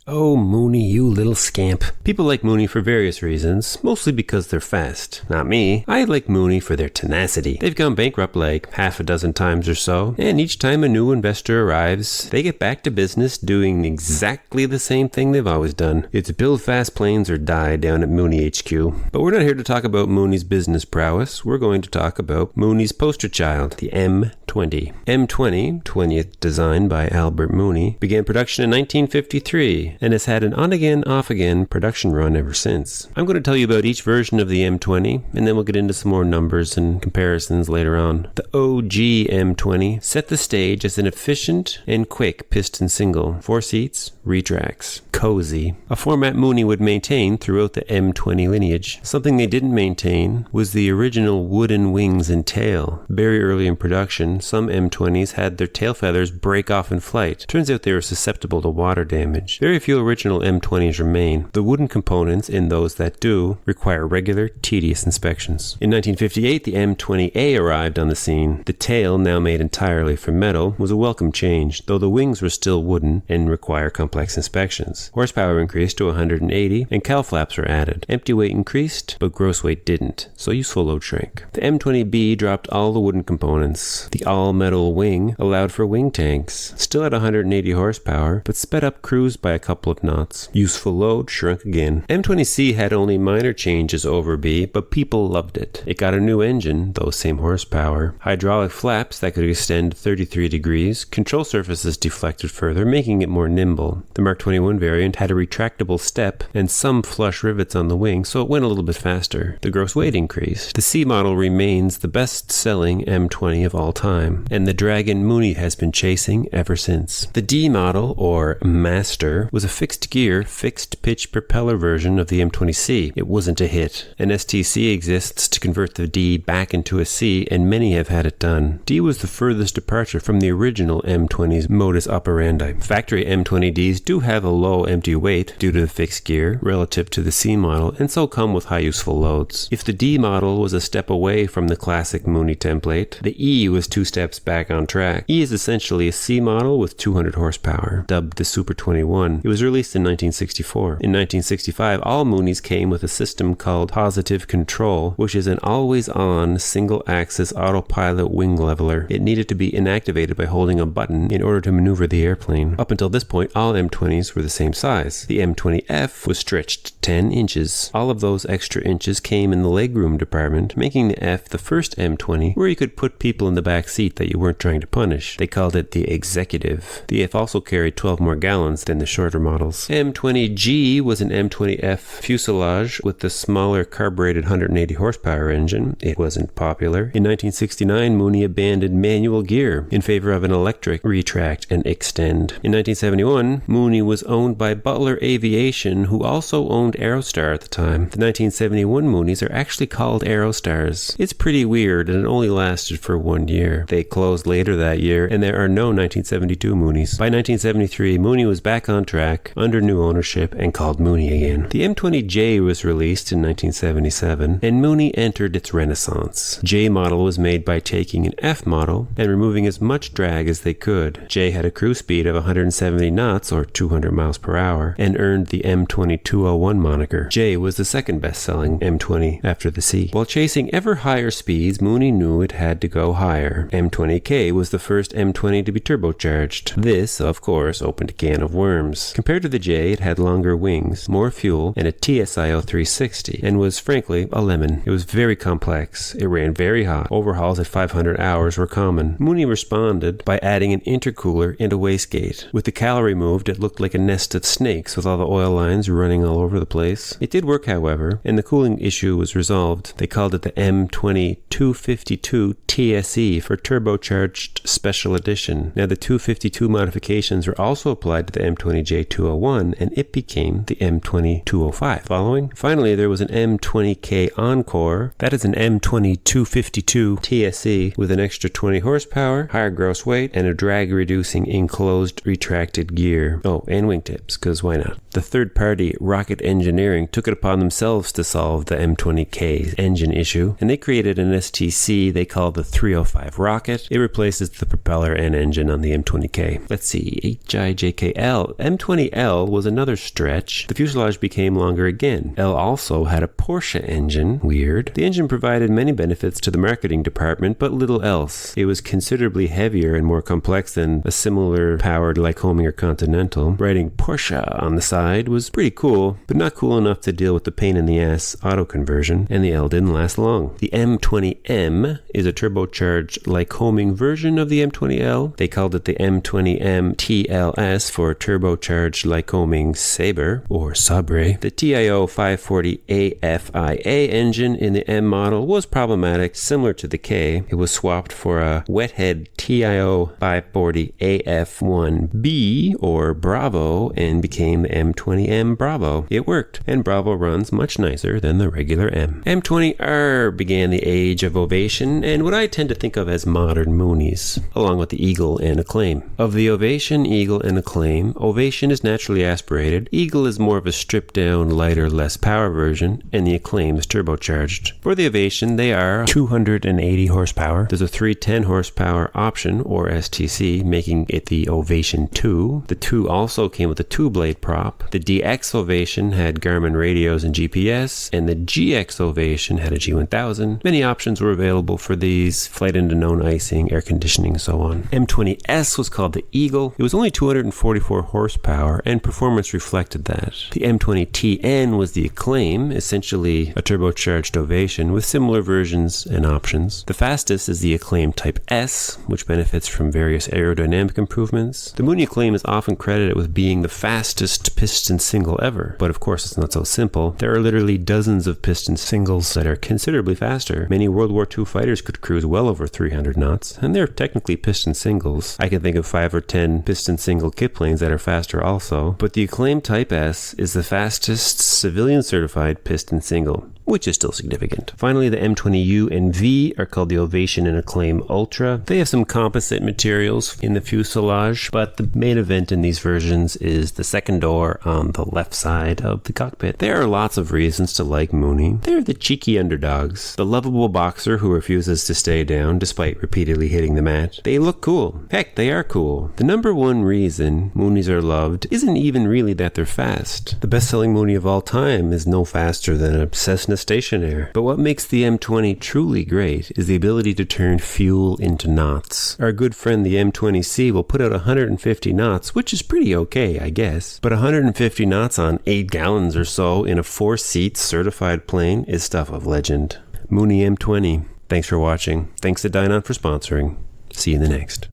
Oh, Mooney, you little scamp. People like Mooney for various reasons, mostly because they're fast. Not me. I like Mooney for their tenacity. They've gone bankrupt like half a dozen times or so, and each time a new investor arrives, they get back to business doing exactly the same thing they've always done. It's build fast planes or die down at Mooney HQ. But we're not here to talk about Mooney's business prowess. We're going to talk about Mooney's poster child, the M20. M20, 20th design by Albert Mooney, began production in 1953. And has had an on-again, off-again production run ever since. I'm going to tell you about each version of the M20, and then we'll get into some more numbers and comparisons later on. The OG M20 set the stage as an efficient and quick piston single, 4 seats, retracts, cozy, a format Mooney would maintain throughout the M20 lineage. Something they didn't maintain was the original wooden wings and tail. Very early in production, some M20s had their tail feathers break off in flight. Turns out they were susceptible to water damage. Very few original M20s remain. The wooden components in those that do require regular, tedious inspections. In 1958, the M20A arrived on the scene. The tail, now made entirely from metal, was a welcome change, though the wings were still wooden and require complex inspections. Horsepower increased to 180, and cowl flaps were added. Empty weight increased, but gross weight didn't, so useful load shrank. The M20B dropped all the wooden components. The all-metal wing allowed for wing tanks, still at 180 horsepower, but sped up cruise by a couple of knots. Useful load shrunk again. M20C had only minor changes over B, but people loved it. It got a new engine, though same horsepower, hydraulic flaps that could extend 33 degrees, control surfaces deflected further, making it more nimble. The Mark 21 variant had a retractable step and some flush rivets on the wing, so it went a little bit faster. The gross weight increased. The C model remains the best-selling M20 of all time, and the Dragon Mooney has been chasing ever since. The D model, or Master, was a fixed gear, fixed pitch propeller version of the M20C. It wasn't a hit. An STC exists to convert the D back into a C, and many have had it done. D was the furthest departure from the original M20's modus operandi. Factory M20Ds do have a low empty weight due to the fixed gear relative to the C model, and so come with high useful loads. If the D model was a step away from the classic Mooney template, the E was 2 steps back on track. E is essentially a C model with 200 horsepower, dubbed the Super 21. It was released in 1964. In 1965, all Mooneys came with a system called Positive Control, which is an always-on, single-axis autopilot wing leveler. It needed to be inactivated by holding a button in order to maneuver the airplane. Up until this point, all M20s were the same size. The M20F was stretched 10 inches. All of those extra inches came in the legroom department, making the F the first M20 where you could put people in the back seat that you weren't trying to punish. They called it the Executive. The F also carried 12 more gallons than the shorter models. M20G was an M20F fuselage with the smaller carbureted 180 horsepower engine. It wasn't popular. In 1969, Mooney abandoned manual gear in favor of an electric retract and extend. In 1971, Mooney was owned by Butler Aviation, who also owned Aerostar at the time. The 1971 Mooneys are actually called Aerostars. It's pretty weird, and it only lasted for 1 year. They closed later that year, and there are no 1972 Moonies. By 1973, Mooney was back on track, under new ownership, and called Mooney again. The M20J was released in 1977, and Mooney entered its renaissance. J model was made by taking an F model and removing as much drag as they could. J had a cruise speed of 170 knots, or 200 miles per hour, and earned the M20-201 moniker. J was the second best-selling M20 after the C. While chasing ever higher speeds, Mooney knew it had to go higher. M20K was the first M20 to be turbocharged. This, of course, opened a can of worms. Compared to the J, it had longer wings, more fuel, and a TSIO 360, and was frankly a lemon. It was very complex. It ran very hot. Overhauls at 500 hours were common. Mooney responded by adding an intercooler and a wastegate. With the cowl removed, it looked like a nest of snakes with all the oil lines running all over the place. It did work, however, and the cooling issue was resolved. They called it the M20 252 TSE for Turbocharged Special Edition. Now, the 252 modifications were also applied to the M20J201, and it became the M20-205. Following? Finally, there was an M20K Encore. That is an M20-252 TSE with an extra 20 horsepower, higher gross weight, and a drag-reducing enclosed retracted gear. Oh, and wingtips. times, because why not? The third-party Rocket Engineering took it upon themselves to solve the M20K engine issue, and they created an STC they call the 305 Rocket. It replaces the propeller and engine on the M20K. Let's see, HIJKL. M20L was another stretch. The fuselage became longer again. L also had a Porsche engine. Weird. The engine provided many benefits to the marketing department, but little else. It was considerably heavier and more complex than a similar powered Lycoming or Continental. Writing Porsche on the side was pretty cool, but not cool enough to deal with the pain in the ass auto conversion, and the L didn't last long. The M20M is a turbocharged Lycoming version of the M20L. They called it the M20M TLS for turbocharged Lycoming Sabre or Sabre. The TIO 540 AFIA engine in the M model was problematic, similar to the K. It was swapped for a wethead TIO 540 AF1B or Bravo and became the M20M Bravo. It worked, and Bravo runs much nicer than the regular M. M20R began the age of Ovation and what I tend to think of as modern Moonies, along with the Eagle and Acclaim. Of the Ovation, Eagle, and Acclaim, Ovation is naturally aspirated, Eagle is more of a stripped-down, lighter, less power version, and the Acclaim is turbocharged. For the Ovation, they are 280 horsepower. There's a 310 horsepower option, or STC, making it the Ovation 2. The 2 also came with a 2-blade prop. The DX Ovation had Garmin radios and GPS, and the GX Ovation had a G1000. Many options were available for these: flight into known icing, air conditioning, so on. M20S was called the Eagle. It was only 244 horsepower, and performance reflected that. The M20TN was the Acclaim, essentially a turbocharged Ovation with similar versions and options. The fastest is the Acclaim Type S, which benefits from various aerodynamic improvements. The Mooney Acclaim is often credited with being the fastest piston single ever, but of course it's not so simple. There are literally dozens of piston singles that are considerably faster. Many World War II fighters could cruise well over 300 knots, and they're technically piston singles. I can think of 5 or 10 piston single kit planes that are faster also, but the Acclaim Type S is the fastest civilian certified piston single, which is still significant. Finally, the M20U and V are called the Ovation and Acclaim Ultra. They have some composite materials in the fuselage, but the main event in these versions is the second door on the left side of the cockpit. There are lots of reasons to like Mooney. They're the cheeky underdogs, the lovable boxer who refuses to stay down despite repeatedly hitting the mat. They look cool. Heck, they are cool. The number one reason Moonies are loved isn't even really that they're fast. The best-selling Mooney of all time is no faster than a Cessna Stationaire. But what makes the M20 truly great is the ability to turn fuel into knots. Our good friend the M20C will put out 150 knots, which is pretty okay, I guess. But 150 knots on 8 gallons or so in a 4-seat certified plane is stuff of legend. Mooney M20. Thanks for watching. Thanks to Dynon for sponsoring. See you in the next.